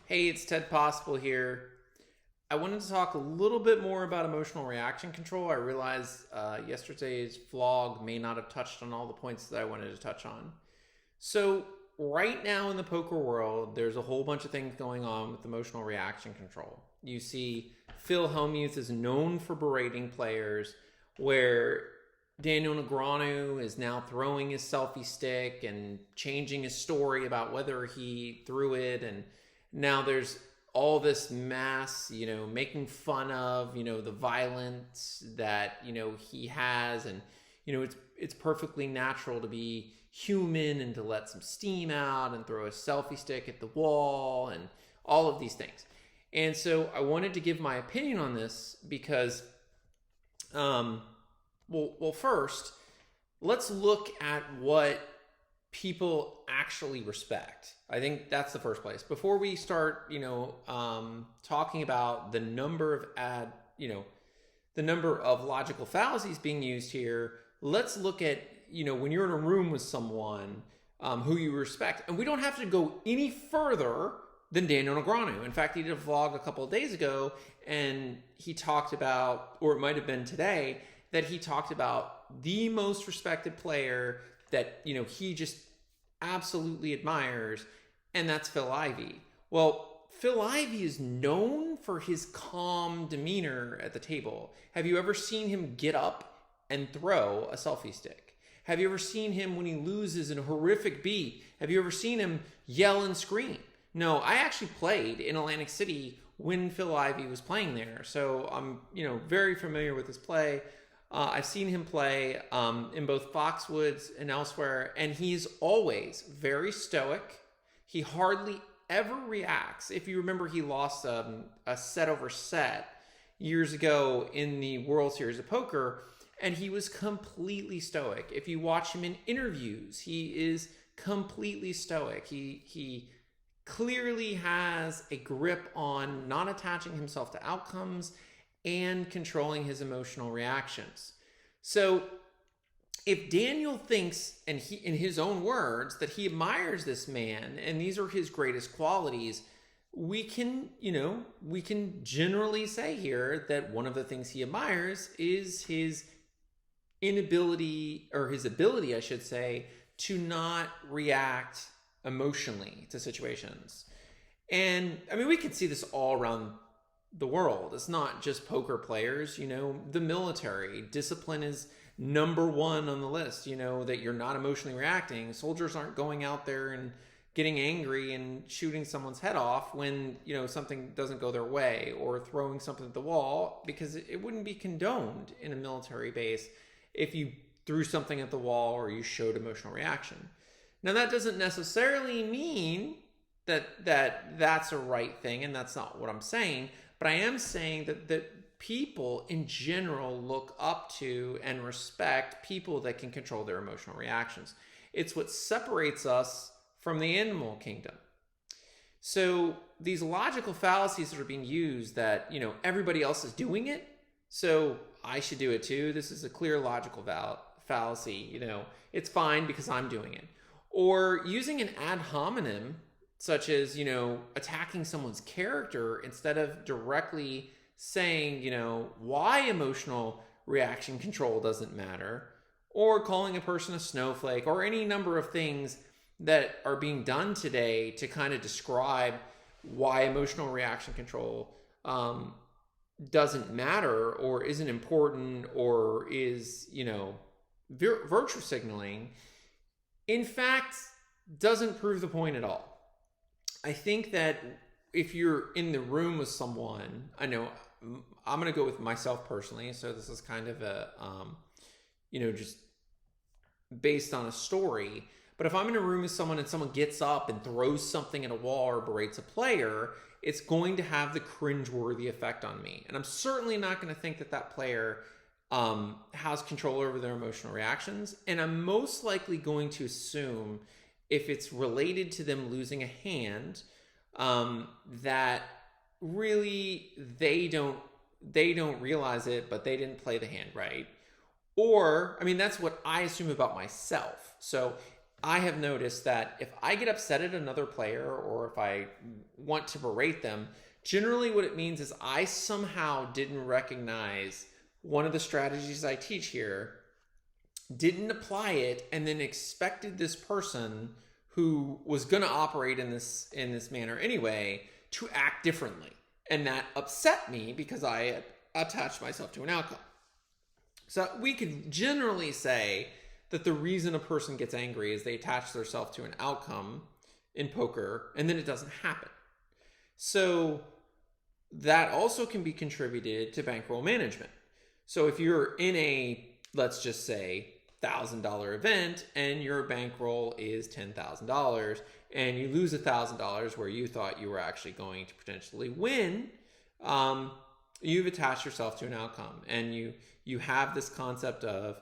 Hey, it's Ted Possible here. I wanted to talk a little bit more about emotional reaction control. I realize yesterday's vlog may not have touched on all the points that I wanted to touch on. So right now in the poker world, there's a whole bunch of things going on with emotional reaction control. You see Phil Hellmuth is known for berating players, where Daniel Negreanu is now throwing his selfie stick and changing his story about whether he threw it, and now there's all this mass, making fun of, the violence that, he has. And, it's perfectly natural to be human and to let some steam out and throw a selfie stick at the wall and all of these things. And so I wanted to give my opinion on this because, well, first, let's look at what people actually respect. I think that's the first place. Before we start, talking about the number of logical fallacies being used here, let's look at, when you're in a room with someone who you respect. And we don't have to go any further than Daniel Negreanu. In fact, he did a vlog a couple of days ago, and he talked about, or it might have been today, that he talked about the most respected player that, he just absolutely admires, and that's Phil Ivey. Well, Phil Ivey is known for his calm demeanor at the table. Have you ever seen him get up and throw a selfie stick? Have you ever seen him when he loses in a horrific beat? Have you ever seen him yell and scream? No, I actually played in Atlantic City when Phil Ivey was playing there, so I'm, very familiar with his play. I've seen him play in both Foxwoods and elsewhere, and he's always very stoic. He hardly ever reacts. If you remember, he lost a set over set years ago in the World Series of Poker, and he was completely stoic. If you watch him in interviews, he is completely stoic. He clearly has a grip on not attaching himself to outcomes and controlling his emotional reactions. So if Daniel thinks, and he, in his own words, that he admires this man and these are his greatest qualities, we can generally say here that one of the things he admires is his inability, or his ability, I should say, to not react emotionally to situations. And I mean, we can see this all around the world. It's not just poker players, the military. Discipline is number one on the list, that you're not emotionally reacting. Soldiers aren't going out there and getting angry and shooting someone's head off when, something doesn't go their way, or throwing something at the wall, because it wouldn't be condoned in a military base if you threw something at the wall or you showed emotional reaction. Now, that doesn't necessarily mean that that's a right thing, and that's not what I'm saying. But I am saying that people in general look up to and respect people that can control their emotional reactions. It's what separates us from the animal kingdom. So these logical fallacies that are being used, that, everybody else is doing it, so I should do it too. This is a clear logical fallacy. It's fine because I'm doing it. Or using an ad hominem, such as, attacking someone's character instead of directly saying, why emotional reaction control doesn't matter, or calling a person a snowflake, or any number of things that are being done today to kind of describe why emotional reaction control doesn't matter, or isn't important, or is, virtue signaling, in fact, doesn't prove the point at all. I think that if you're in the room with someone, I know I'm going to go with myself personally. So this is kind of a, just based on a story. But if I'm in a room with someone and someone gets up and throws something at a wall or berates a player, it's going to have the cringeworthy effect on me. And I'm certainly not going to think that player has control over their emotional reactions. And I'm most likely going to assume, if it's related to them losing a hand, that really they don't realize it, but they didn't play the hand right. Or, I mean, that's what I assume about myself. So I have noticed that if I get upset at another player or if I want to berate them, generally what it means is I somehow didn't recognize one of the strategies I teach here, didn't apply it, and then expected this person who was going to operate in this manner anyway to act differently. And that upset me because I attached myself to an outcome. So we could generally say that the reason a person gets angry is they attach themselves to an outcome in poker and then it doesn't happen. So that also can be contributed to bankroll management. So if you're in a, let's just say, $1,000 event and your bankroll is $10,000 and you lose $1,000 where you thought you were actually going to potentially win, you've attached yourself to an outcome, and you have this concept of,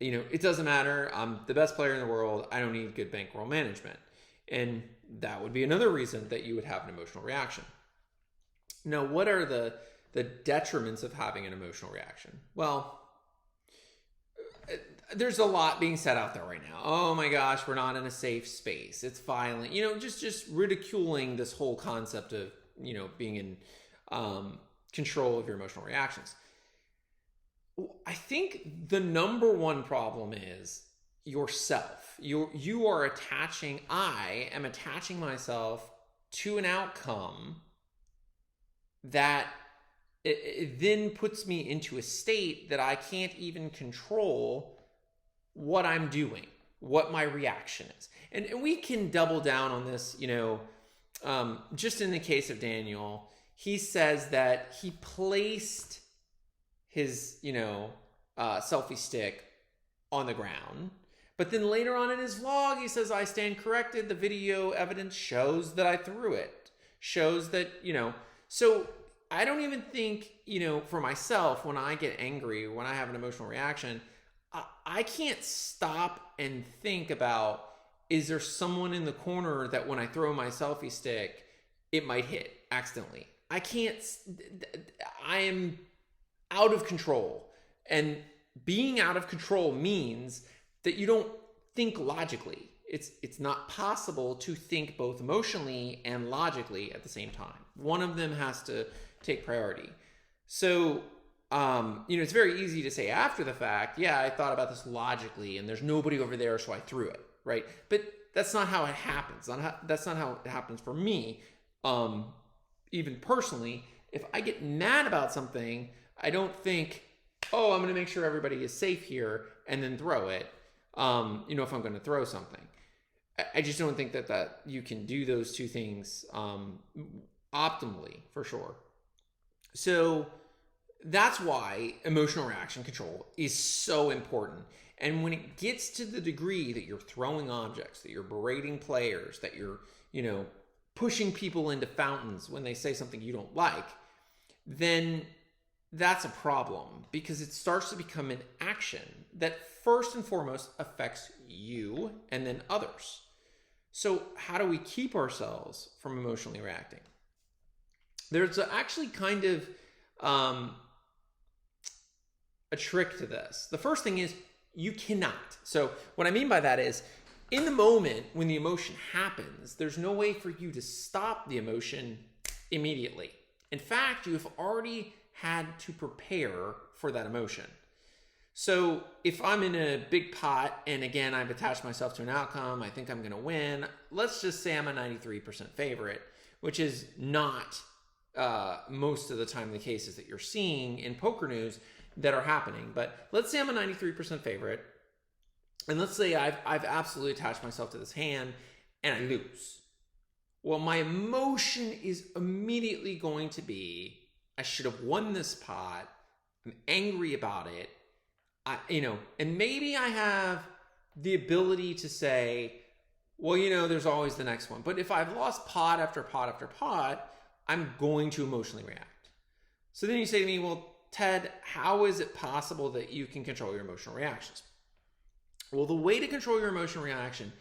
it doesn't matter, I'm the best player in the world, I don't need good bankroll management. And that would be another reason that you would have an emotional reaction. Now, what are the detriments of having an emotional reaction? Well, there's a lot being said out there right now. Oh my gosh, we're not in a safe space. It's violent. Just ridiculing this whole concept of, being in control of your emotional reactions. I think the number one problem is yourself. I am attaching myself to an outcome that it then puts me into a state that I can't even control what I'm doing, what my reaction is. And we can double down on this, just in the case of Daniel, he says that he placed his, selfie stick on the ground. But then later on in his vlog, he says, I stand corrected. The video evidence shows that I threw it. Shows that, so I don't even think, for myself, when I get angry, when I have an emotional reaction, I can't stop and think about, is there someone in the corner that when I throw my selfie stick, it might hit accidentally? I am out of control. And being out of control means that you don't think logically. It's not possible to think both emotionally and logically at the same time. One of them has to take priority. So, it's very easy to say after the fact, yeah, I thought about this logically and there's nobody over there, so I threw it, right? But that's not how it happens. That's not how it happens for me. Even personally, if I get mad about something, I don't think, oh, I'm going to make sure everybody is safe here and then throw it, if I'm going to throw something. I just don't think that you can do those two things optimally, for sure. So that's why emotional reaction control is so important. And when it gets to the degree that you're throwing objects, that you're berating players, that you're, pushing people into fountains when they say something you don't like, then that's a problem, because it starts to become an action that first and foremost affects you and then others. So how do we keep ourselves from emotionally reacting? There's actually kind of a trick to this. The first thing is you cannot. So what I mean by that is, in the moment when the emotion happens, there's no way for you to stop the emotion immediately. In fact, you have already had to prepare for that emotion. So if I'm in a big pot, and again, I've attached myself to an outcome, I think I'm going to win. Let's just say I'm a 93% favorite, which is not most of the time the cases that you're seeing in poker news that are happening. But let's say I'm a 93% favorite, and let's say I've absolutely attached myself to this hand and I lose. Well, my emotion is immediately going to be, I should have won this pot. I'm angry about it. And maybe I have the ability to say, well, there's always the next one. But if I've lost pot after pot after pot, I'm going to emotionally react. So then you say to me, well, Ted, how is it possible that you can control your emotional reactions? Well, the way to control your emotional reaction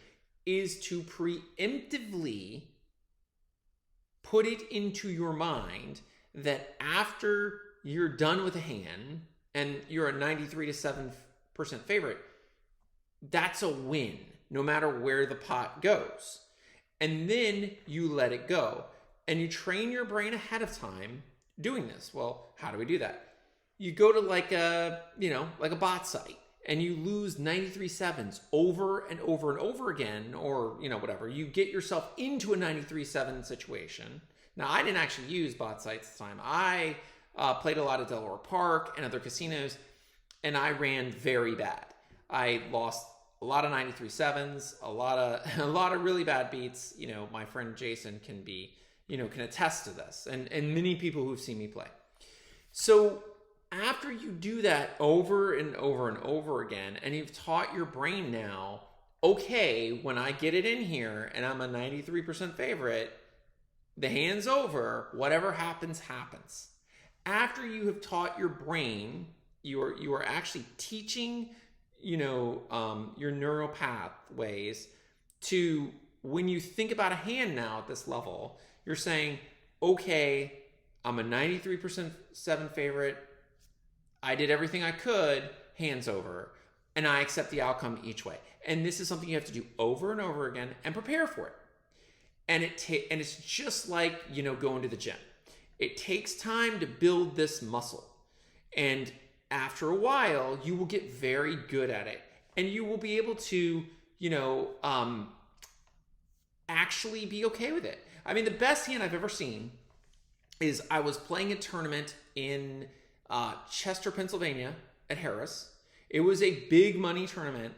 is to preemptively put it into your mind that after you're done with a hand and you're a 93% favorite, that's a win. no matter where the pot goes. And then you let it go. And you train your brain ahead of time doing this. Well, how do we do that? You go to like a bot site, and you lose 93 sevens over and over and over again, or, whatever. You get yourself into a 93-7 situation. Now, I didn't actually use bot sites this time. I played a lot of Delaware Park and other casinos, and I ran very bad. I lost a lot of 93 sevens, a lot of really bad beats. My friend Jason can attest to this, and many people who've seen me play. So after you do that over and over and over again, and you've taught your brain now, okay, when I get it in here and I'm a 93% favorite, the hand's over, whatever happens, happens. After you have taught your brain, you are actually teaching, your neural pathways to, when you think about a hand now at this level, you're saying, okay, I'm a 93% 7 favorite. I did everything I could, hands over, and I accept the outcome each way. And this is something you have to do over and over again and prepare for it. And it's just like, going to the gym. It takes time to build this muscle. And after a while, you will get very good at it. And you will be able to, actually be okay with it. I mean, the best hand I've ever seen is I was playing a tournament in Chester, Pennsylvania at Harris. It was a big money tournament.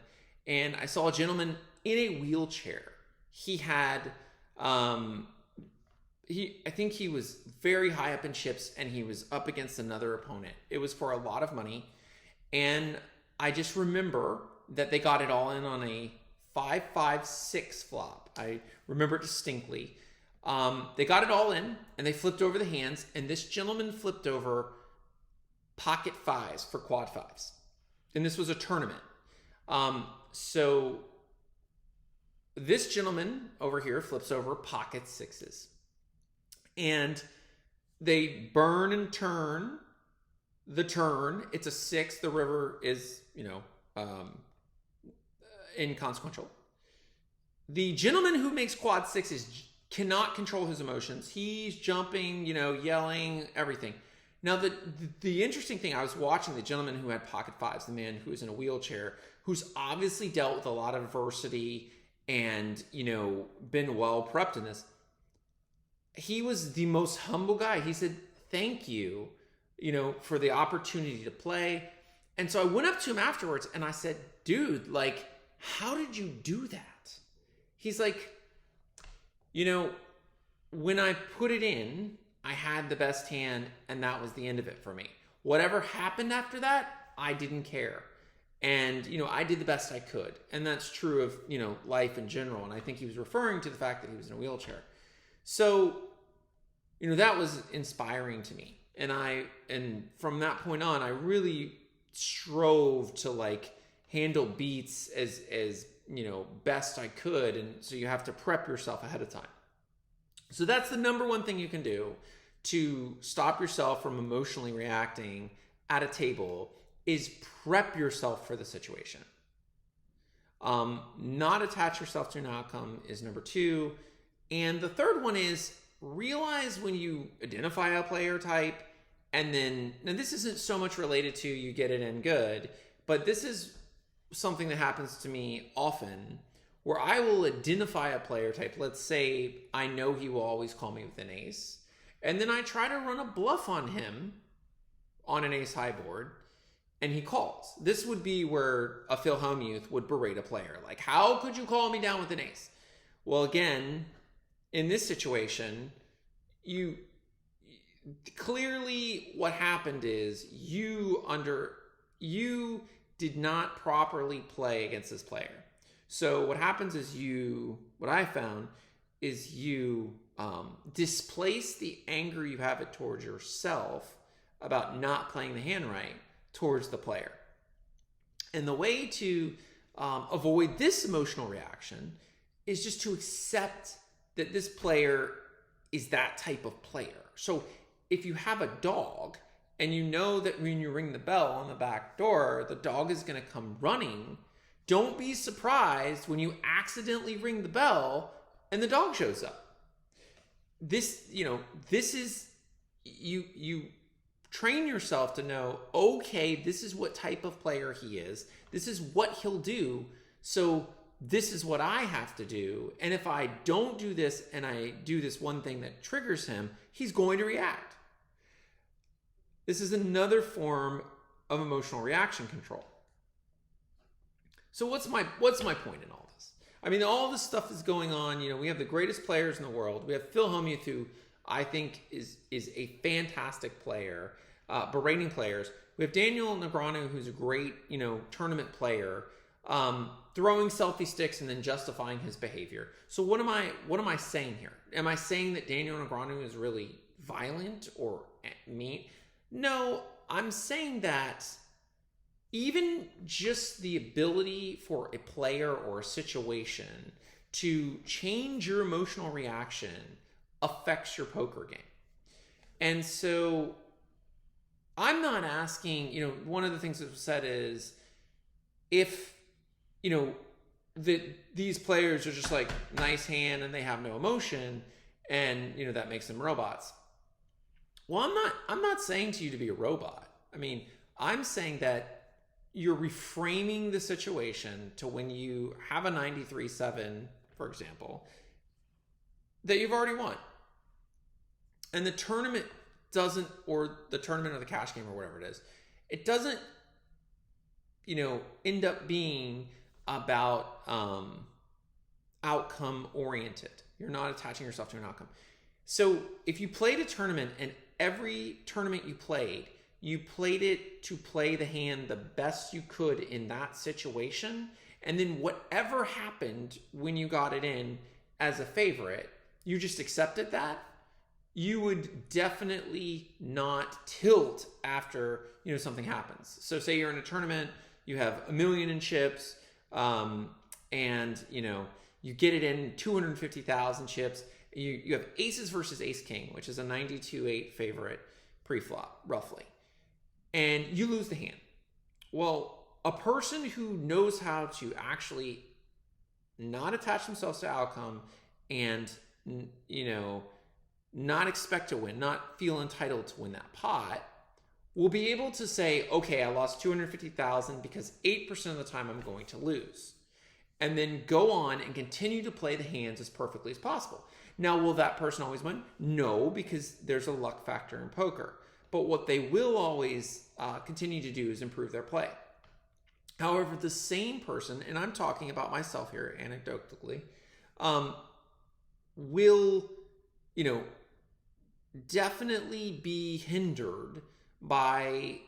And I saw a gentleman in a wheelchair. He had... I think he was very high up in chips, and he was up against another opponent. It was for a lot of money. And I just remember that they got it all in on a 5-5-6 flop. I remember it distinctly. They got it all in, and they flipped over the hands, and this gentleman flipped over pocket fives for quad fives. And this was a tournament. So this gentleman over here flips over pocket sixes. And they burn and turn the turn. It's a 6. The river is, inconsequential. The gentleman who makes quad sixes cannot control his emotions. He's jumping, yelling, everything. Now, the interesting thing, I was watching the gentleman who had pocket fives, the man who is in a wheelchair, who's obviously dealt with a lot of adversity and, been well prepped in this. He was the most humble guy. He said, thank you, for the opportunity to play. And so I went up to him afterwards and I said, dude, how did you do that? He's like, when I put it in, I had the best hand, and that was the end of it for me. Whatever happened after that, I didn't care. And, I did the best I could. And that's true of, life in general. And I think he was referring to the fact that he was in a wheelchair. So, that was inspiring to me. And from that point on, I really strove to handle beats as best I could. And so you have to prep yourself ahead of time. So that's the number one thing you can do to stop yourself from emotionally reacting at a table, is prep yourself for the situation. Not attach yourself to an outcome is number 2. And the third one is realize when you identify a player type, and then, now this isn't so much related to you get it in good, but this is something that happens to me often, where I will identify a player type. Let's say I know he will always call me with an ace, and then I try to run a bluff on him on an ace high board, and he calls. This would be where a Phil Hellmuth would berate a player. How could you call me down with an ace? Well, again, in this situation, clearly what happened is you did not properly play against this player. So what happens is what I found is you displace the anger you have it towards yourself about not playing the hand right towards the player. And the way to avoid this emotional reaction is just to accept that this player is that type of player. So if you have a dog and you know that when you ring the bell on the back door, the dog is going to come running Don't be surprised when you accidentally ring the bell and the dog shows up. This is, you train yourself to know, okay, this is what type of player he is. This is what he'll do. So this is what I have to do. And if I don't do this and I do this one thing that triggers him, he's going to react. This is another form of emotional reaction control. So what's my point in all this? I mean, all this stuff is going on. We have the greatest players in the world. We have Phil Hellmuth, who I think is a fantastic player, berating players. We have Daniel Negreanu, who's a great, tournament player, throwing selfie sticks and then justifying his behavior. So what am I saying here? Am I saying that Daniel Negreanu is really violent or mean? No, I'm saying that even just the ability for a player or a situation to change your emotional reaction affects your poker game. And so I'm not asking, one of the things that was said is, if, these players are just like nice hand and they have no emotion and, that makes them robots. Well, I'm not saying to you to be a robot. I mean, I'm saying that you're reframing the situation to when you have a 93-7, for example, that you've already won. And the tournament doesn't, or the tournament or the cash game or whatever it is, it doesn't, end up being about outcome oriented. You're not attaching yourself to an outcome. So if you played a tournament and every tournament you played it to play the hand the best you could in that situation, and then whatever happened when you got it in as a favorite, you just accepted that, you would definitely not tilt after, something happens. So say you're in a tournament, you have $1 million in chips, and, you get it in 250,000 chips. You have aces versus ace king, which is a 92-8 favorite pre-flop, roughly. And you lose the hand. Well, a person who knows how to actually not attach themselves to outcome and, not expect to win, not feel entitled to win that pot, will be able to say, okay, I lost 250,000 because 8% of the time I'm going to lose. And then go on and continue to play the hands as perfectly as possible. Now, will that person always win? No, because there's a luck factor in poker. But what they will always continue to do is improve their play. However, the same person, and I'm talking about myself here anecdotally, will, definitely be hindered by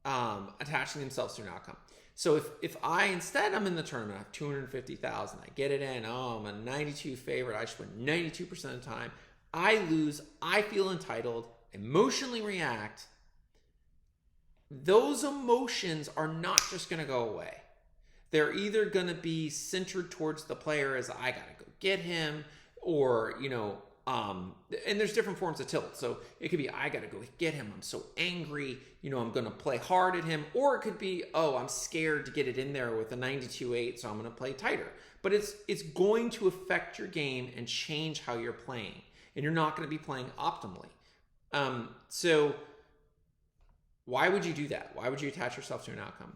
attaching themselves to an outcome. So if I'm in the tournament, I have 250,000, I get it in, I'm a 92 favorite, I should win 92% of the time, I lose, I feel entitled, emotionally react, those emotions are not just going to go away. They're either going to be centered towards the player as I got to go get him, or, and there's different forms of tilt. So it could be, I got to go get him. I'm so angry, I'm going to play hard at him. Or it could be, I'm scared to get it in there with a 92-8, so I'm going to play tighter. But it's going to affect your game and change how you're playing. And you're not going to be playing optimally. So why would you do that? Why would you attach yourself to an outcome?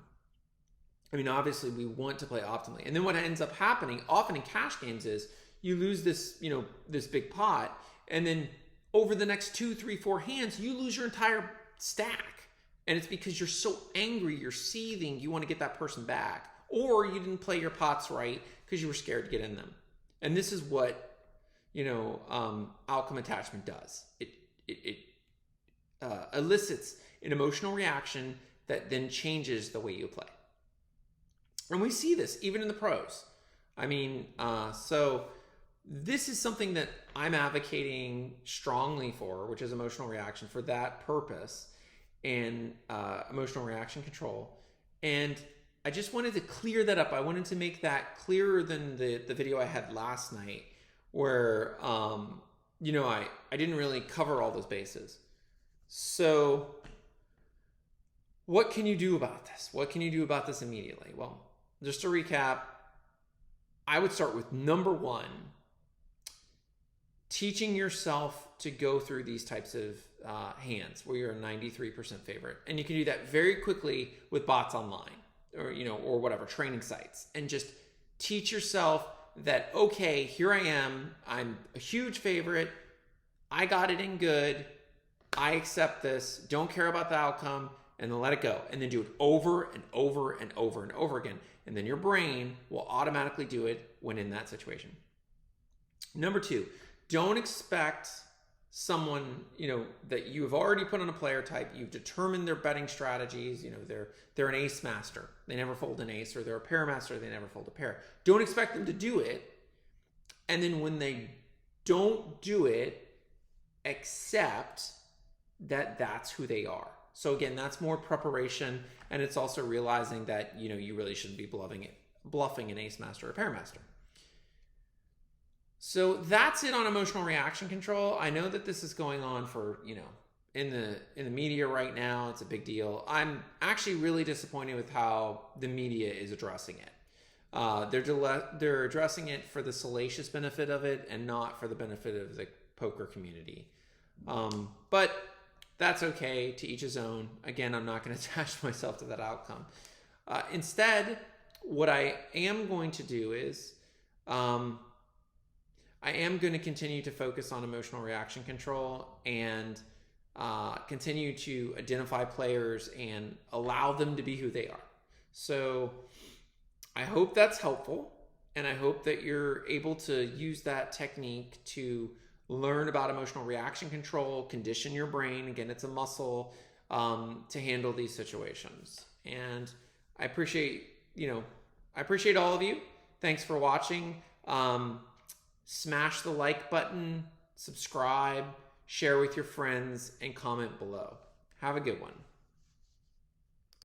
I mean, obviously we want to play optimally. And then what ends up happening often in cash games is you lose this, this big pot, and then over the next 2, 3, 4 hands, you lose your entire stack. And it's because you're so angry, you're seething, you want to get that person back. Or you didn't play your pots right because you were scared to get in them. And this is what, outcome attachment does. It elicits an emotional reaction that then changes the way you play. And we see this even in the pros. I mean, so this is something that I'm advocating strongly for, which is emotional reaction for that purpose and emotional reaction control. And I just wanted to clear that up. I wanted to make that clearer than the video I had last night where, I didn't really cover all those bases. So what can you do about this? What can you do about this immediately? Well, just to recap, I would start with number one, teaching yourself to go through these types of hands where you're a 93% favorite. And you can do that very quickly with bots online or, or whatever, training sites. And just teach yourself that, okay, here I am. I'm a huge favorite. I got it in good. I accept this. Don't care about the outcome. And then let it go. And then do it over and over and over and over again. And then your brain will automatically do it when in that situation. Number two, don't expect someone, that you have already put on a player type. You've determined their betting strategies. They're an ace master. They never fold an ace, or they're a pair master. They never fold a pair. Don't expect them to do it. And then when they don't do it, accept that that's who they are. So again, that's more preparation, and it's also realizing that, you really shouldn't be bluffing an ace master or a pair master. So that's it on emotional reaction control. I know that this is going on for, in the media right now. It's a big deal. I'm actually really disappointed with how the media is addressing it. They're addressing it for the salacious benefit of it and not for the benefit of the poker community. But that's okay, to each his own. Again, I'm not going to attach myself to that outcome. Instead, what I am going to do is I am going to continue to focus on emotional reaction control and continue to identify players and allow them to be who they are. So I hope that's helpful, and I hope that you're able to use that technique to learn about emotional reaction control, condition your brain. Again, it's a muscle to handle these situations. And I appreciate all of you. Thanks for watching. Smash the like button, subscribe, share with your friends, and comment below. Have a good one.